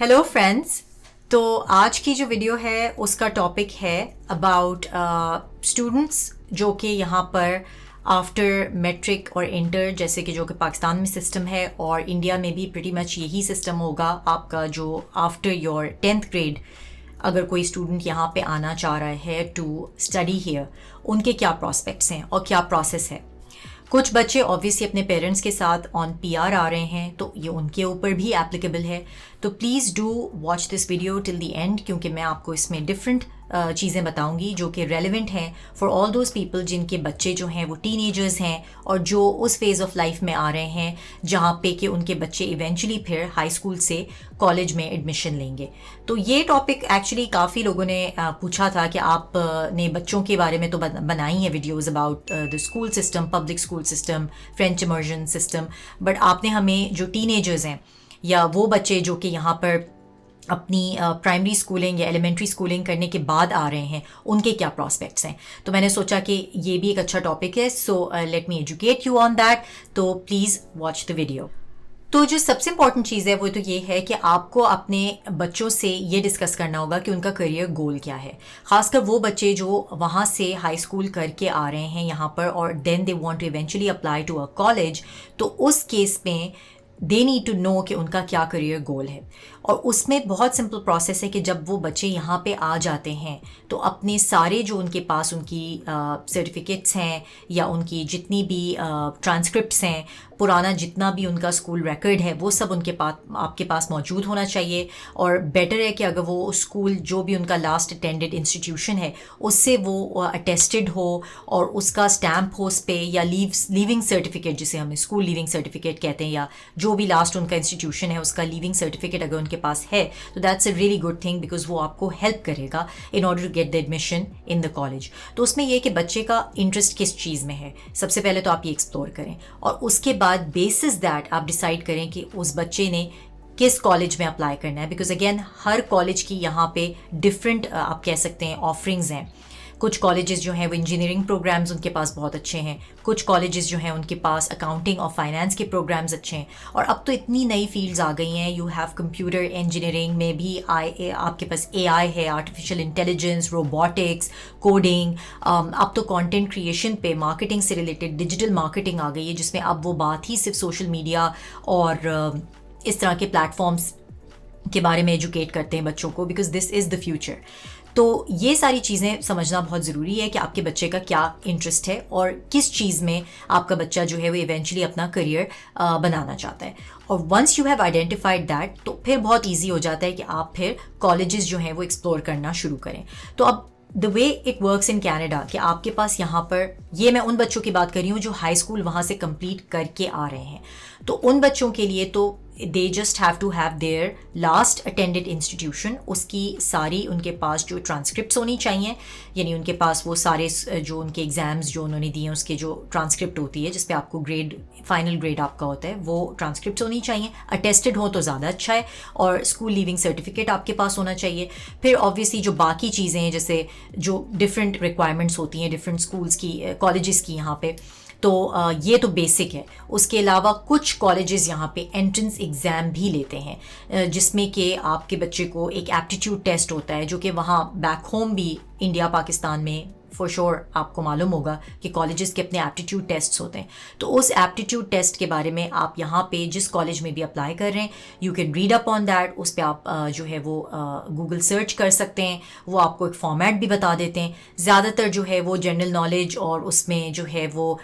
Hello friends. تو آج کی جو ویڈیو ہے اس کا ٹاپک ہے اباؤٹ اسٹوڈنٹس جو کہ یہاں پر آفٹر میٹرک اور انٹر، جیسے کہ جو کہ پاکستان میں سسٹم ہے اور انڈیا میں بھی پریٹی مچ یہی سسٹم ہوگا آپ کا، جو آفٹر یور 10th گریڈ اگر کوئی اسٹوڈنٹ یہاں پہ آنا چاہ رہا ہے ٹو اسٹڈی ہیئر، ان کے کیا پراسپیکٹس ہیں اور کیا پروسیس ہے. کچھ بچے آبویسلی اپنے پیرنٹس کے ساتھ آن پی آر آ رہے ہیں تو یہ ان کے اوپر بھی اپلیکیبل ہے. تو please do watch this video till the end, کیونکہ میں آپ کو اس میں ڈفرینٹ چیزیں بتاؤں گی جو کہ ریلیونٹ ہیں فار آل دوز پیپل جن کے بچے جو ہیں وہ ٹین ایجرز ہیں اور جو اس فیز آف لائف میں آ رہے ہیں جہاں پہ کہ ان کے بچے ایونچولی پھر ہائی اسکول سے کالج میں ایڈمیشن لیں گے. تو یہ ٹاپک ایکچولی کافی لوگوں نے پوچھا تھا کہ آپ نے بچوں کے بارے میں تو بنائی ہیں videos about the school system, public school system, French immersion system, but آپ نے ہمیں جو ٹین ایجرز ہیں یا وہ بچے جو کہ یہاں پر اپنی پرائمری اسکولنگ یا ایلیمنٹری اسکولنگ کرنے کے بعد آ رہے ہیں ان کے کیا پراسپیکٹس ہیں، تو میں نے سوچا کہ یہ بھی ایک اچھا ٹاپک ہے. So let me educate you on that. تو پلیز واچ دا ویڈیو. تو جو سب سے امپورٹنٹ چیز ہے وہ تو یہ ہے کہ آپ کو اپنے بچوں سے یہ ڈسکس کرنا ہوگا کہ ان کا کریئر گول کیا ہے، خاص کر وہ بچے جو وہاں سے ہائی اسکول کر کے آ رہے ہیں یہاں پر اور then they want to eventually apply to a college. تو اس کیس میں دے نیڈ ٹو نو کہ ان کا کیا کریئر گول ہے. اور اس میں بہت سمپل پروسیس ہے کہ جب وہ بچے یہاں پہ آ جاتے ہیں تو اپنے سارے جو ان کے پاس ان کی سرٹیفکیٹس ہیں یا ان کی جتنی بھی ٹرانسکرپٹس ہیں، پرانا جتنا بھی ان کا اسکول ریکارڈ ہے، وہ سب ان کے پاس آپ کے پاس موجود ہونا چاہیے. اور بیٹر ہے کہ اگر وہ اسکول جو بھی ان کا لاسٹ اٹینڈڈ انسٹیٹیوشن ہے اس سے وہ اٹیسٹڈ ہو اور اس کا اسٹیمپ ہو اس پہ، یا لیونگ سرٹیفکیٹ جسے ہم اسکول لیونگ سرٹیفکیٹ کہتے ہیں، یا جو بھی لاسٹ ان کا انسٹیٹیوشن ہے اس کا لیونگ سرٹیفکیٹ اگر ان کے پاس ہے تو that's a really good thing, because وہ آپ کو ہیلپ کرے گا in order to get the admission in the college. تو اس میں یہ کہ بچے کا انٹرسٹ کس چیز میں ہے، سب سے پہلے تو آپ یہ ایکسپلور کریں اور اس کے بعد بیسس دیٹ آپ ڈیسائیڈ کریں کہ اس بچے نے کس کالج میں اپلائی کرنا ہے. بیکاز اگین ہر کالج کی یہاں پہ ڈفرینٹ آپ کہہ سکتے ہیں آفرنگز ہیں. کچھ کالجز جو ہیں وہ انجینئرنگ پروگرامز ان کے پاس بہت اچھے ہیں، کچھ کالجز جو ہیں ان کے پاس اکاؤنٹنگ اور فائنانس کے پروگرامز اچھے ہیں. اور اب تو اتنی نئی فیلڈز آ گئی ہیں، یو ہیو کمپیوٹر انجینئرنگ میں بھی آپ کے پاس اے آئی ہے، آرٹیفیشیل انٹیلیجنس، روبوٹکس، کوڈنگ. اب تو کانٹینٹ کریشن پہ مارکیٹنگ سے ریلیٹڈ ڈیجیٹل مارکیٹنگ آ گئی ہے، جس میں اب وہ بات ہی صرف سوشل میڈیا اور اس طرح کے پلیٹ فارمز کے بارے میں ایجوکیٹ کرتے ہیں بچوں کو، because this is the future. تو یہ ساری چیزیں سمجھنا بہت ضروری ہے کہ آپ کے بچے کا کیا انٹرسٹ ہے اور کس چیز میں آپ کا بچہ جو ہے وہ ایونچولی اپنا کریئر بنانا چاہتا ہے. اور once you have identified that تو پھر بہت ایزی ہو جاتا ہے کہ آپ پھر کالجز جو ہیں وہ ایکسپلور کرنا شروع کریں. تو اب the way it works in Canada کہ آپ کے پاس یہاں پر، یہ میں ان بچوں کی بات کر رہی ہوں جو ہائی اسکول وہاں سے کمپلیٹ کر کے آ رہے ہیں، تو ان بچوں کے لیے تو they just have to have their last attended institution, اس کی ساری ان کے پاس جو ٹرانسکرپٹس ہونی چاہیے، یعنی ان کے پاس وہ سارے جو ان کے ایگزامز جو انہوں نے دیے ہیں اس کے جو ٹرانسکرپٹ ہوتی ہے جس پہ آپ کو گریڈ، فائنل گریڈ آپ کا ہوتا ہے، وہ ٹرانسکرپٹس ہونی چاہیے. اٹیسٹڈ ہو تو زیادہ اچھا ہے، اور اسکول لیونگ سرٹیفکیٹ آپ کے پاس ہونا چاہیے. پھر آبویسلی جو باقی چیزیں ہیں جیسے جو ڈفرینٹ ریکوائرمنٹس ہوتی ہیں ڈفرینٹ اسکولس کی، کالجز کی یہاں پہ، تو یہ تو بیسک ہے. اس کے علاوہ کچھ کالجز یہاں پہ انٹرنس ایگزام بھی لیتے ہیں جس میں کہ آپ کے بچے کو ایک ایپٹیٹیوڈ ٹیسٹ ہوتا ہے، جو کہ وہاں بیک ہوم بھی انڈیا پاکستان میں فور شور آپ کو معلوم ہوگا کہ کالجز کے اپنے ایپٹیٹیوڈ ٹیسٹس ہوتے ہیں. تو اس ایپٹیٹیوڈ ٹیسٹ کے بارے میں آپ یہاں پہ جس کالج میں بھی اپلائی کر رہے ہیں you can read up on that. اس پہ آپ جو ہے وہ گوگل سرچ کر سکتے ہیں، وہ آپ کو ایک فارمیٹ بھی بتا دیتے ہیں. زیادہ تر جو ہے وہ جنرل نالج اور اس میں جو ہے وہ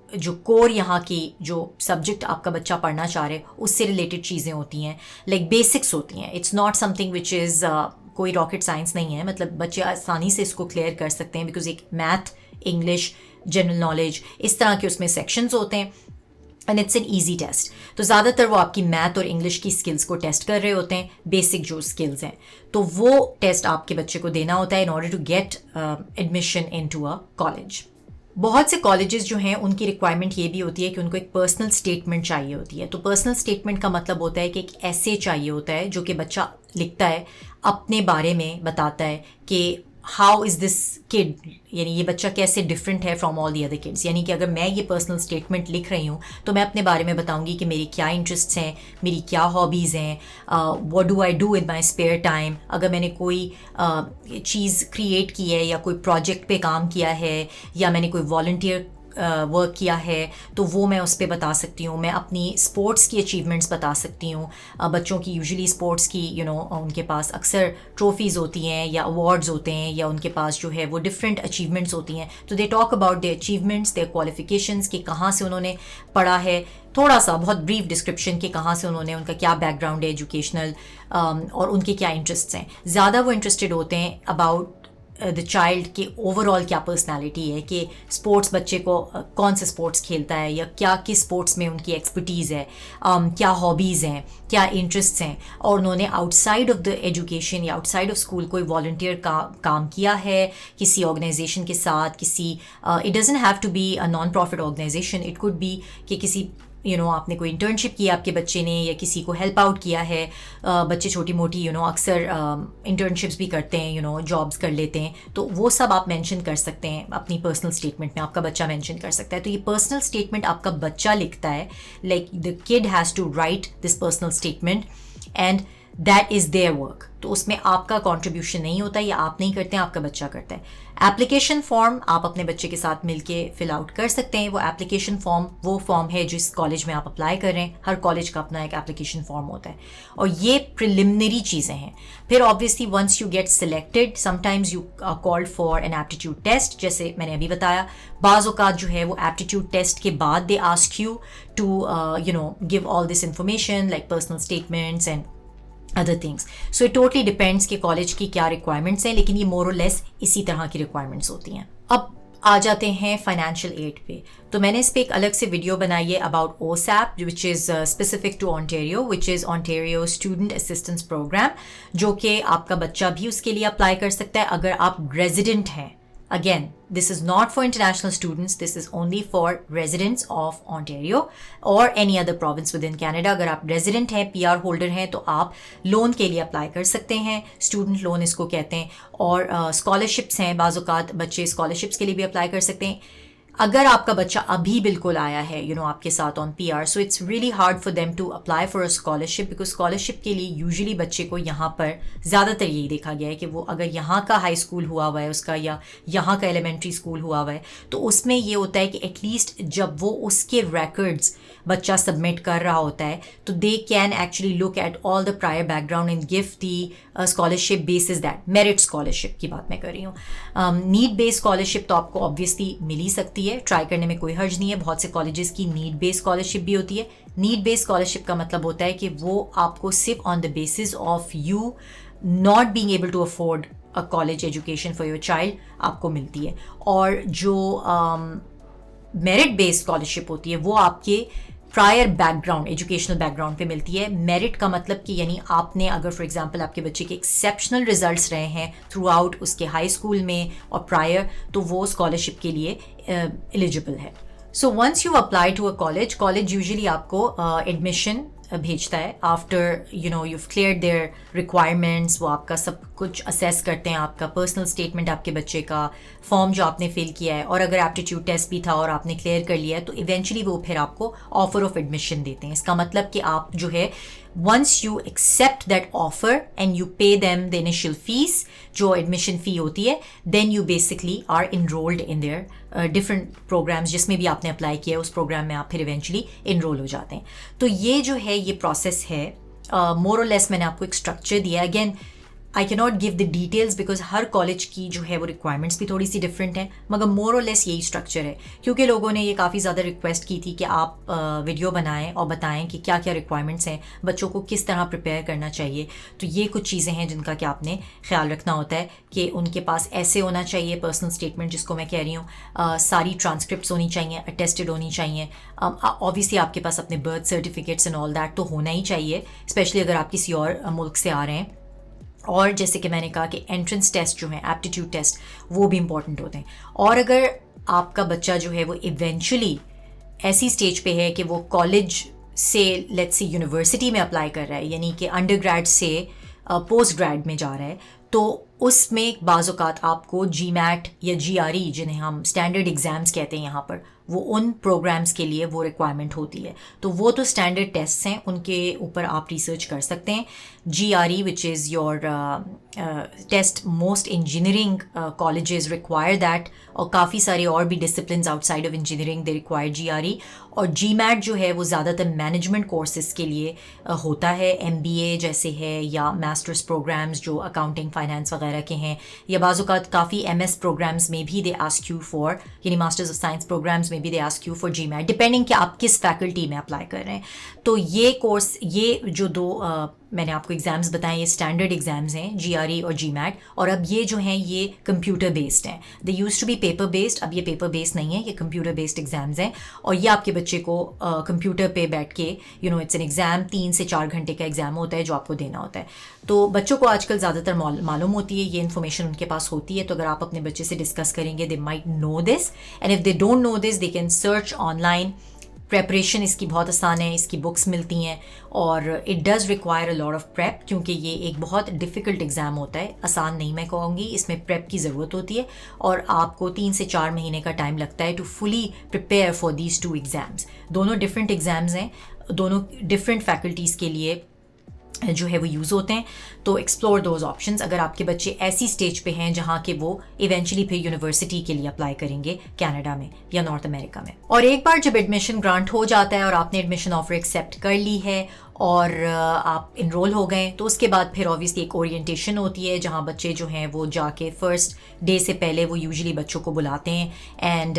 جو کور یہاں کی جو سبجیکٹ آپ کا بچہ پڑھنا چاہ رہے اس سے ریلیٹڈ چیزیں ہوتی ہیں، لائک بیسکس ہوتی ہیں. It's not something which is کوئی راکٹ سائنس نہیں ہے، مطلب بچے آسانی سے اس کو کلیئر کر سکتے ہیں، بیکاز ایک میتھ، انگلش، جنرل نالج اس طرح کے اس میں سیکشنز ہوتے ہیں and it's an easy test. تو زیادہ تر وہ آپ کی میتھ اور انگلش کی اسکلس کو ٹیسٹ کر رہے ہوتے ہیں، بیسک جو اسکلز ہیں، تو وہ ٹیسٹ آپ کے بچے کو دینا ہوتا ہے in order to get admission into a college. بہت سے کالجز جو ہیں ان کی ریکوائرمنٹ یہ بھی ہوتی ہے کہ ان کو ایک پرسنل اسٹیٹمنٹ چاہیے ہوتی ہے. تو پرسنل اسٹیٹمنٹ کا مطلب ہوتا ہے کہ ایک ایسے چاہیے ہوتا ہے جو کہ بچہ لکھتا ہے، اپنے بارے میں بتاتا ہے کہ हाउ इज़ दिस किड, यानी ये बच्चा कैसे डिफरेंट है from all the other kids. यानी कि अगर मैं ये पर्सनल स्टेटमेंट लिख रही हूँ तो मैं अपने बारे में बताऊँगी कि मेरी क्या इंटरेस्ट्स हैं, मेरी क्या हॉबीज़ हैं, what do I do with my spare time. अगर मैंने कोई चीज़ क्रिएट की है या कोई प्रोजेक्ट पे काम किया है या मैंने कोई वॉलंटियर वर्क किया है तो वो मैं उस पर बता सकती हूँ. मैं अपनी स्पोर्ट्स की अचीवमेंट्स बता सकती हूँ. बच्चों की यूजुअली स्पोर्ट्स की उनके पास अक्सर ट्रॉफीज़ होती हैं या अवार्ड्स होते हैं या उनके पास जो है वो डिफरेंट अचीवमेंट्स होती हैं. तो they talk about their achievements, their qualifications, कि कहाँ से उन्होंने पढ़ा है, थोड़ा सा बहुत ब्रीफ डिस्क्रिप्शन कि कहाँ से उन्होंने, उनका क्या बैकग्राउंड है एजुकेशनल, और उनके क्या इंटरेस्ट्स हैं. ज़्यादा वो इंटरेस्टेड होते हैं अबाउट द चाइल्ड के ओवरऑल क्या पर्सनालिटी है, कि स्पोर्ट्स बच्चे को कौन से स्पोर्ट्स खेलता है या क्या किस स्पोर्ट्स में उनकी एक्सपर्टीज़ है, क्या हॉबीज़ हैं, क्या इंटरेस्ट्स हैं, और उन्होंने आउटसाइड ऑफ द एजुकेशन या आउटसाइड ऑफ स्कूल कोई वॉल्टियर काम किया है किसी ऑर्गेनाइजेशन के साथ, किसी it doesn't have to be a non profit organization, it could be कि किसी आपने कोई इंटर्नशिप किया आपके बच्चे ने या किसी को हेल्प आउट किया है. बच्चे छोटी मोटी अक्सर इंटर्नशिप्स भी करते हैं, जॉब्स कर लेते हैं, तो वो सब आप मेंशन कर सकते हैं अपनी पर्सनल स्टेटमेंट में. आपका बच्चा मेंशन कर सकता है. तो ये पर्सनल स्टेटमेंट आपका बच्चा लिखता है, like the kid has to write this personal statement and that is their work. तो उसमें आपका कॉन्ट्रीब्यूशन नहीं होता, या आप नहीं करते हैं, आपका बच्चा करता है. एप्लीकेशन फॉर्म आप अपने बच्चे के साथ मिलके फिल आउट कर सकते हैं. वो एप्लीकेशन फॉर्म वो फॉर्म है जिस कॉलेज में आप अप्लाई कर रहे हैं. हर कॉलेज का अपना एक एप्लीकेशन फॉर्म होता है, और ये प्रिलिमिनरी चीज़ें हैं. फिर obviously once you get selected, sometimes you are called for an aptitude test, जैसे मैंने अभी बताया. बाज़ औक़ात जो है वो एप्टीट्यूड टेस्ट के बाद they ask you to give all this information like personal statements and other things. So it totally depends कि कॉलेज की क्या रिक्वायरमेंट्स हैं, लेकिन ये मोर और लेस इसी तरह की रिक्वायरमेंट्स होती हैं. अब आ जाते हैं फाइनेंशियल एड पे. तो मैंने इस पर एक अलग से वीडियो बनाई है about OSAP, which is specific to Ontario, which is Ontario student assistance program, जो कि आपका बच्चा भी उसके लिए अप्लाई कर सकता है अगर आप रेजिडेंट हैं. Again, this is not for international students, this is only for residents of Ontario or any other province within Canada. अगर आप resident हैं, PR holder हैं, तो आप लोन के लिए अप्लाई कर सकते हैं. स्टूडेंट लोन इसको कहते हैं. और scholarships हैं, बाज़ औक़ात बच्चे scholarships के लिए भी अप्लाई कर सकते हैं. अगर आपका बच्चा अभी बिल्कुल आया है आपके साथ on PR, so it's really hard for them to apply for a scholarship, because scholarship के लिए यूजुअली बच्चे को यहाँ पर ज़्यादातर यही देखा गया है कि वो अगर यहाँ का हाई स्कूल हुआ हुआ है उसका, या यहाँ का एलिमेंट्री स्कूल हुआ हुआ है, तो उसमें ये होता है कि एटलीस्ट जब वो उसके रिकॉर्ड्स बच्चा सबमिट कर रहा होता है तो they can actually look at all the prior background and give the scholarship basis that. Merit scholarship की बात मैं कर रही हूँ. नीड बेस्ड स्कॉलरशिप तो आपको ऑब्वियसली मिल ही सकती है, ट्राई करने में कोई हर्ज नहीं है. बहुत से कॉलेजेस की नीड बेस्ड स्कॉलरशिप भी होती है. नीड बेस्ड स्कॉलरशिप का मतलब होता है कि वो आपको सिर्फ on the basis of you not being able to afford a college education for your child आपको मिलती है. और जो मेरिट बेस्ड स्कॉलरशिप होती है वो आपके प्रायर बैकग्राउंड, एजुकेशनल बैकग्राउंड पे मिलती है. मेरिट का मतलब कि यानी आपने अगर फॉर एग्जांपल आपके बच्चे के एक्सेप्शनल रिजल्ट्स रहे हैं थ्रू आउट उसके हाई स्कूल में और प्रायर, तो वो स्कॉलरशिप के लिए एलिजिबल है. So once you apply to a college usually आपको एडमिशन भेजता है. After you've cleared their requirements, वो आपका सब कुछ असेस करते हैं, आपका पर्सनल स्टेटमेंट, आपके बच्चे का फॉर्म जो आपने फिल किया है, और अगर एप्टीट्यूड टेस्ट भी था और आपने क्लियर कर लिया है, तो इवेंचुअली वो फिर आपको ऑफर ऑफ एडमिशन देते हैं. इसका मतलब कि आप जो है once you accept that offer and you pay them the initial fees, जो admission fee होती है, then you basically are enrolled in their different programs जिसमें भी आपने अप्लाई किया है उस प्रोग्राम में आप फिर eventually enroll हो जाते हैं. तो ये जो है ये प्रोसेस है. more or less मैंने आपको एक स्ट्रक्चर दिया. Again I can not give the details because her college की जो है वो रिक्वायरमेंट्स भी थोड़ी सी डिफरेंट हैं, मगर मोर और लेस यही स्ट्रक्चर है. क्योंकि लोगों ने ये काफ़ी ज़्यादा रिक्वेस्ट की थी कि आप वीडियो बनाएं और बताएं कि क्या क्या रिक्वायरमेंट्स हैं, बच्चों को किस तरह प्रिपेयर करना चाहिए. तो ये कुछ चीज़ें हैं जिनका कि आपने ख्याल रखना होता है कि उनके पास ऐसे होना चाहिए पर्सनल स्टेटमेंट जिसको मैं कह रही हूँ, सारी ट्रांसक्रिप्ट्स होनी चाहिए, अटेस्टेड होनी चाहिए. ऑब्वियसली आपके पास अपने birth certificates and all that तो होना ही चाहिए, स्पेशली अगर आप किसी और मुल्क से आ रहे हैं. और जैसे कि मैंने कहा कि एंट्रेंस टेस्ट जो है, एप्टीट्यूड टेस्ट, वो भी इम्पॉर्टेंट होते हैं. और अगर आपका बच्चा जो है वो इवेंचुअली ऐसी स्टेज पे है कि वो कॉलेज से लेट्स से यूनिवर्सिटी में अप्लाई कर रहा है, यानी कि अंडरग्रेड से पोस्ट ग्रेड में जा रहा है तो उसमें बाज़ औक़ात आपको जी मैट या GRE जिन्हें हम स्टैंडर्ड एग्ज़ाम्स कहते हैं यहाँ पर, वो उन प्रोग्राम्स के लिए वो रिक्वायरमेंट होती है। तो वो तो स्टैंडर्ड टेस्ट्स हैं, उनके ऊपर आप रिसर्च कर सकते हैं। GRE which is your test, most engineering colleges require that, और काफ़ी सारे और भी disciplines outside of engineering they require GRE। और GMAT जो है वो ज़्यादातर मैनेजमेंट कोर्सेज़ के लिए होता है, MBA जैसे है या मास्टर्स प्रोग्राम्स जो अकाउंटिंग फाइनेंस वगैरह के हैं, या बाज़ औक़ात काफ़ी MS प्रोग्राम्स में भी दे आस्क यू फॉर, यानी मास्टर्स ऑफ साइंस प्रोग्राम्स में भी दे ask you for GMAT, depending कि आप किस फैकल्टी में अप्लाई कर रहे हैं। तो ये कोर्स, ये जो दो मैंने आपको एग्ज़ाम्स बताए, ये स्टैंडर्ड एग्ज़ाम्स हैं GRE और GMAT, और अब ये जो हैं ये कंप्यूटर बेस्ड हैं। They used to be paper based, अब ये पेपर बेस्ड नहीं है, ये कंप्यूटर बेस्ड एग्ज़ाम्स हैं, और ये आपके बच्चे को कंप्यूटर पे बैठ के इट्स एन एग्ज़ाम, 3 से 4 घंटे का एग्ज़ाम होता है जो आपको देना होता है। तो बच्चों को आजकल ज़्यादातर मालूम होती है, ये इन्फॉर्मेशन उनके पास होती है, तो अगर आप अपने बच्चे से डिस्कस करेंगे they might know this, and if they don't know this they can search online. Preparation इसकी बहुत आसान है, इसकी बुक्स मिलती हैं, और it does require a lot of prep, क्योंकि ये एक बहुत डिफ़िकल्ट एग्ज़ाम होता है। आसान नहीं मैं कहूँगी, इसमें प्रेप की ज़रूरत होती है, और आपको 3 से 4 महीने का टाइम लगता है to fully prepare for these 2 exams. दोनों डिफरेंट एग्ज़ाम्स हैं, दोनों डिफरेंट फैकल्टीज़ के लिए जो है वो यूज़ होते हैं। तो एक्सप्लोर दोज ऑप्शंस अगर आपके बच्चे ऐसी स्टेज पे हैं जहाँ के वो इवेंचुअली फिर यूनिवर्सिटी के लिए अप्लाई करेंगे कनाडा में या नॉर्थ अमेरिका में। और एक बार जब एडमिशन ग्रांट हो जाता है और आपने एडमिशन ऑफर एक्सेप्ट कर ली है और आप इनरोल हो गए, तो उसके बाद फिर ऑब्वियसली एक ओरिएंटेशन होती है जहाँ बच्चे जो हैं वो जाके फर्स्ट डे से पहले वो यूजुअली बच्चों को बुलाते हैं, एंड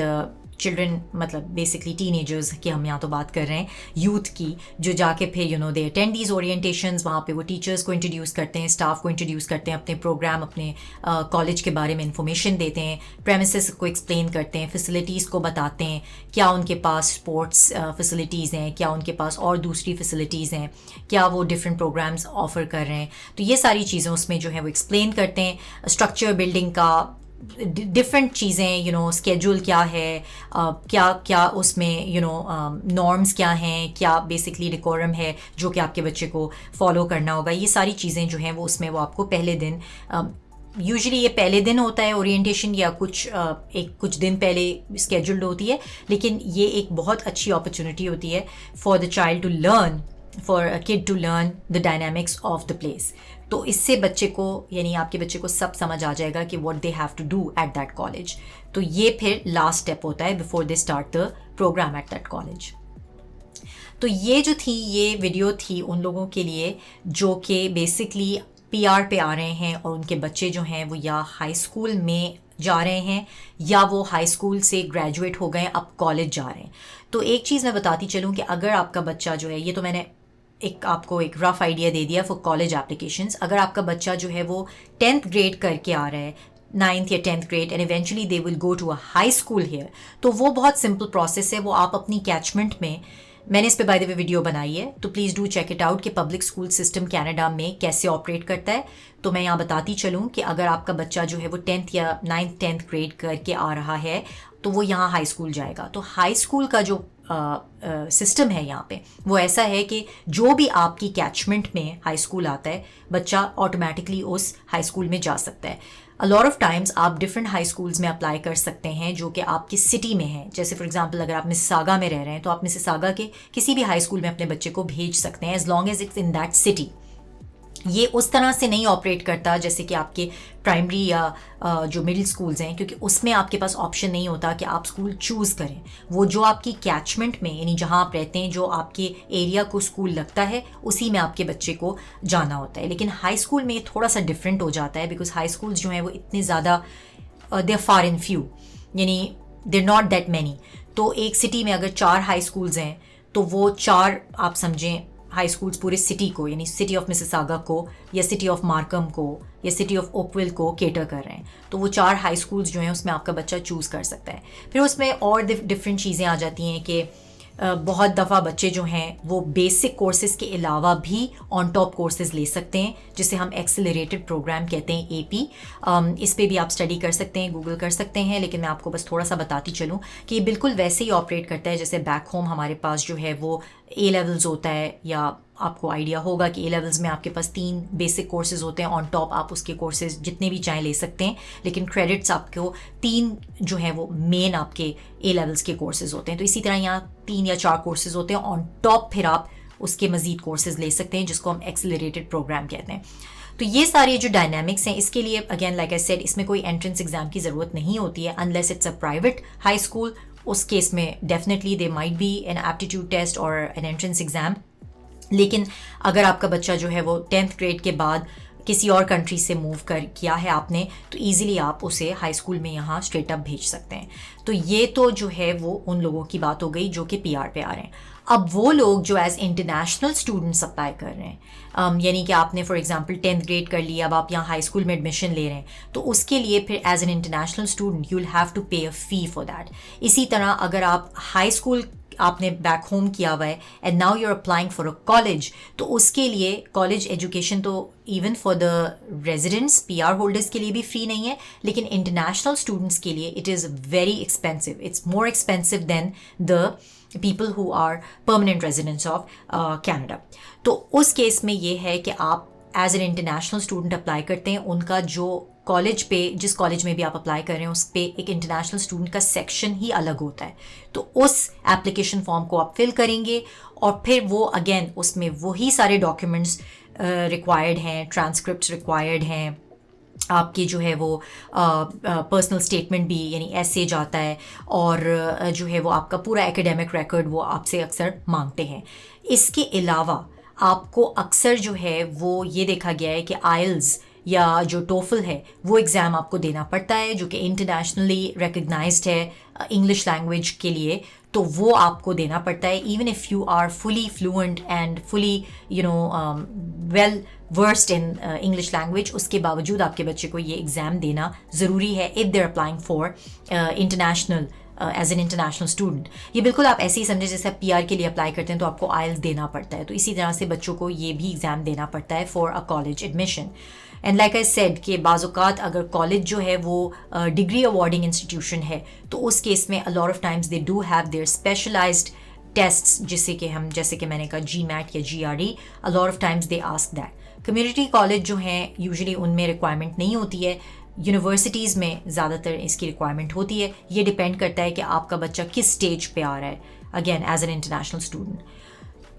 चिल्ड्रन मतलब बेसिकली टीनेजर्स की हम यहाँ तो बात कर रहे हैं, यूथ की, जो जाके फिर दे अटेंड दीज ओरिएंटेशंस। वहाँ पे वो टीचर्स को इंट्रोड्यूस करते हैं, स्टाफ को इंट्रोड्यूस करते हैं, अपने प्रोग्राम, अपने कॉलेज के बारे में इंफॉर्मेशन देते हैं, प्रेमिसेस को एक्सप्लेन करते हैं, फैसिलिटीज़ को बताते हैं, क्या उनके पास स्पोर्ट्स फैसिलिटीज़ हैं, क्या उनके पास और दूसरी फैसिलिटीज़ हैं, क्या वो डिफरेंट प्रोग्राम्स ऑफ़र कर रहे हैं। तो ये सारी चीज़ें उसमें जो है वो एक्सप्लेन करते हैं, स्ट्रक्चर बिल्डिंग का, डिफरेंट चीज़ें, स्केड्यूल क्या है, क्या क्या उसमें नॉर्म्स क्या हैं, क्या बेसिकली डिकोरम है जो कि आपके बच्चे को फॉलो करना होगा। ये सारी चीज़ें जो हैं वो उसमें वो आपको पहले दिन, यूजुअली ये पहले दिन होता है ओरिएंटेशन, या कुछ दिन पहले स्केड्यूल्ड होती है, लेकिन ये एक बहुत अच्छी अपॉर्चुनिटी होती है for the child to learn, for a kid to learn the dynamics of the place. तो इससे बच्चे को, यानी आपके बच्चे को सब समझ आ जाएगा कि what they have to do at that college. तो ये फिर लास्ट स्टेप होता है before they start the program at that college. तो ये जो थी, ये वीडियो थी उन लोगों के लिए जो कि बेसिकली PR पे आ रहे हैं और उनके बच्चे जो हैं वो या हाई स्कूल में जा रहे हैं या वो हाई स्कूल से ग्रेजुएट हो गए, अब कॉलेज जा रहे हैं। तो एक चीज़ मैं बताती चलूँ कि अगर आपका बच्चा जो है, ये तो मैंने आपको एक रफ आइडिया दे दिया फॉर कॉलेज एप्लीकेशंस। अगर आपका बच्चा जो है वो 10th ग्रेड करके आ रहा है, 9th या 10th grade, and eventually they will go to a high school here, तो वो बहुत सिंपल प्रोसेस है। वो आप अपनी कैचमेंट में, मैंने इस पे बाय द वे वीडियो बनाई है, तो please do check it out कि पब्लिक स्कूल सिस्टम कनाडा में कैसे ऑपरेट करता है। तो मैं यहाँ बताती चलूँ कि अगर आपका बच्चा जो है वो 10th या 9th 10th ग्रेड करके आ रहा है तो वो यहाँ हाई स्कूल जाएगा। तो हाई स्कूल का जो सिस्टम है यहाँ पे वो ऐसा है कि जो भी आपकी कैचमेंट में हाई स्कूल आता है, बच्चा ऑटोमेटिकली उस हाई स्कूल में जा सकता है। अ लॉट ऑफ टाइम्स आप डिफरेंट हाई स्कूल्स में अप्लाई कर सकते हैं जो कि आपकी सिटी में है। जैसे फॉर एग्जांपल अगर आप मिसिसागा में रह रहे हैं तो आप मिसिसागा के किसी भी हाई स्कूल में अपने बच्चे को भेज सकते हैं, as long as it's in that city. ये उस तरह से नहीं ऑपरेट करता जैसे कि आपके प्राइमरी या जो मिडिल स्कूल्स हैं, क्योंकि उसमें आपके पास ऑप्शन नहीं होता कि आप स्कूल चूज़ करें। वो जो आपकी कैचमेंट में, यानी जहाँ आप रहते हैं, जो आपके एरिया को स्कूल लगता है, उसी में आपके बच्चे को जाना होता है। लेकिन हाई स्कूल में ये थोड़ा सा डिफरेंट हो जाता है, बिकॉज हाई स्कूल्स जो हैं वो इतने ज़्यादा they are far in few, यानी दे नॉट दैट मैनी। तो एक सिटी में अगर 4 हाई स्कूल्स हैं तो वो 4 आप समझें हाई स्कूल्स पूरे सिटी को, यानी सिटी ऑफ मिसिसागा को या सिटी ऑफ मार्कम को या सिटी ऑफ ओकविल को केटर कर रहे हैं। तो वो 4 हाई स्कूल्स जो हैं उसमें आपका बच्चा चूज़ कर सकता है। फिर उसमें और डिफरेंट चीज़ें आ जाती हैं कि बहुत दफ़ा बच्चे जो हैं वो बेसिक कोर्सेज़ के अलावा भी ऑन टॉप कोर्सेज़ ले सकते हैं, जिसे हम एक्सेलरेटेड प्रोग्राम कहते हैं, AP। इस पे भी आप स्टडी कर सकते हैं, गूगल कर सकते हैं, लेकिन मैं आपको बस थोड़ा सा बताती चलूँ कि ये बिल्कुल वैसे ही ऑपरेट करता है जैसे बैक होम हमारे पास जो है वो اے لیولز ہوتا ہے، یا آپ کو آئیڈیا ہوگا کہ اے لیولز میں آپ کے پاس 3 بیسک کورسز ہوتے ہیں، آن ٹاپ آپ اس کے کورسز جتنے بھی چاہیں لے سکتے ہیں، لیکن کریڈٹس آپ کو 3 جو ہیں وہ مین آپ کے اے لیولز کے کورسز ہوتے ہیں. تو اسی طرح یہاں 3 یا 4 کورسز ہوتے ہیں، آن ٹاپ پھر آپ اس کے مزید کورسز لے سکتے ہیں جس کو ہم ایکسلریٹڈ پروگرام کہتے ہیں. تو یہ سارے جو ڈائنامکس ہیں اس کے لیے اگین لائک آئی سیڈ اس میں کوئی انٹرنس ایگزام کی ضرورت نہیں ہوتی ہے unless it's a private high school. اس کیس میں definitely they might be an aptitude test اور این انٹرنس ایگزام. لیکن اگر آپ کا بچہ جو ہے وہ 10th گریڈ کے بعد کسی اور کنٹری سے موو کیا ہے آپ نے، تو ایزیلی آپ اسے ہائی اسکول میں یہاں اسٹریٹ اپ بھیج سکتے ہیں. تو یہ تو جو ہے وہ ان لوگوں کی بات ہو گئی جو کہ پی آر پہ آ رہے ہیں. اب وہ لوگ جو ایز انٹرنیشنل اسٹوڈنٹس اپلائی کر رہے ہیں، یعنی کہ آپ نے فار ایگزامپل 10th گریڈ کر لی، اب آپ یہاں ہائی اسکول میں ایڈمیشن لے رہے ہیں، تو اس کے لیے پھر as an international student you will have to pay a fee for that. اسی طرح اگر آپ ہائی اسکول آپ نے بیک ہوم کیا ہوا ہے and now you are applying for a college, تو اس کے لیے کالج ایجوکیشن تو even for the residents P R holders کے لیے بھی فری نہیں ہے، لیکن انٹرنیشنل اسٹوڈنٹس کے لیے it is very expensive. It's more expensive than the people who are permanent residents of Canada. تو اس کیس میں یہ ہے کہ آپ as an international student apply کرتے ہیں، ان کا جو کالج پہ جس کالج میں بھی آپ اپلائی کر رہے ہیں اس پہ ایک انٹرنیشنل اسٹوڈنٹ کا سیکشن ہی الگ ہوتا ہے. تو اس ایپلیکیشن فارم کو آپ فل کریں گے اور پھر وہ اگین اس میں وہی سارے ڈاکیومنٹس ریکوائرڈ ہیں، ٹرانسکرپٹس ریکوائرڈ ہیں، آپ کی جو ہے وہ پرسنل اسٹیٹمنٹ بھی یعنی ایسے جاتا ہے، اور جو ہے وہ آپ کا پورا ایکیڈیمک ریکارڈ وہ آپ سے اکثر مانگتے ہیں. اس کے علاوہ آپ کو اکثر جو ہے وہ یہ دیکھا گیا ہے کہ آئلز یا جو ٹوفل ہے وہ ایگزام آپ کو دینا پڑتا ہے، جو کہ انٹرنیشنلی ریکگنائزڈ ہے انگلش لینگویج کے لیے. تو وہ آپ کو دینا پڑتا ہے even if you are fully fluent and fully well versed in English language. اس کے باوجود آپ کے بچے کو یہ ایگزام دینا ضروری ہے if they are applying for international as an international student. یہ بالکل آپ ایسے ہی سمجھیں جیسے آپ پی آر کے لیے اپلائی کرتے ہیں تو آپ کو آئلز دینا پڑتا ہے، تو اسی طرح سے بچوں کو یہ بھی ایگزام دینا پڑتا ہے for a college admission. And like I sad کہ بعض اوقات اگر کالج جو ہے وہ ڈگری اوارڈنگ انسٹیٹیوشن ہے تو اس کیس میں a lot of times they do have their specialized tests جیسے کہ میں نے کہا جی میٹ یا G R E. a lot of times they ask that. Community college جو ہیں یوزلی ان میں ریکوائرمنٹ نہیں ہوتی ہے، یونیورسٹیز میں زیادہ تر اس کی ریکوائرمنٹ ہوتی ہے. یہ ڈپینڈ کرتا ہے کہ آپ کا بچہ کس اسٹیج پہ آ رہا ہے again as an international student.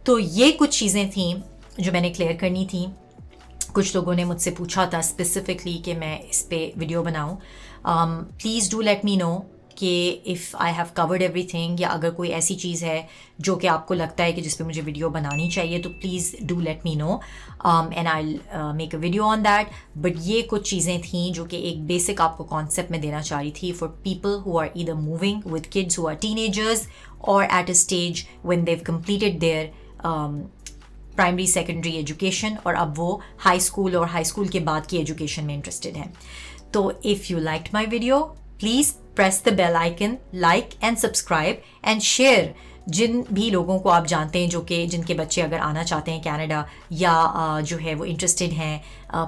تو یہ کچھ چیزیں تھیں جو میں نے کلیئر کرنی تھیں. کچھ لوگوں نے مجھ سے پوچھا تھا اسپیسیفکلی کہ میں اس پہ ویڈیو بناؤں. پلیز ڈو لیٹ می نو کہ if I have covered every thing, یا اگر کوئی ایسی چیز ہے جو کہ آپ کو لگتا ہے کہ جس پہ مجھے ویڈیو بنانی چاہیے تو please do let me know and I make a video on that. But یہ کچھ چیزیں تھیں جو کہ ایک بیسک آپ کو کانسیپٹ میں دینا چاہ رہی تھی for people who are either moving with kids who are teenagers اور at a stage when they've completed their primary secondary education, اور اب وہ ہائی اسکول اور ہائی اسکول کے بعد کی ایجوکیشن میں انٹرسٹڈ ہیں. تو if you liked my video please press the bell icon, like and subscribe and share. جن بھی لوگوں کو آپ جانتے ہیں جو کہ جن کے بچے اگر آنا چاہتے ہیں کینیڈا یا جو ہے وہ انٹرسٹڈ ہیں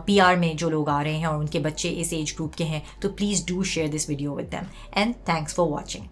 پی آر میں، جو لوگ آ رہے ہیں اور ان کے بچے اس ایج گروپ کے ہیں، تو please do share this video with them. And thanks for watching.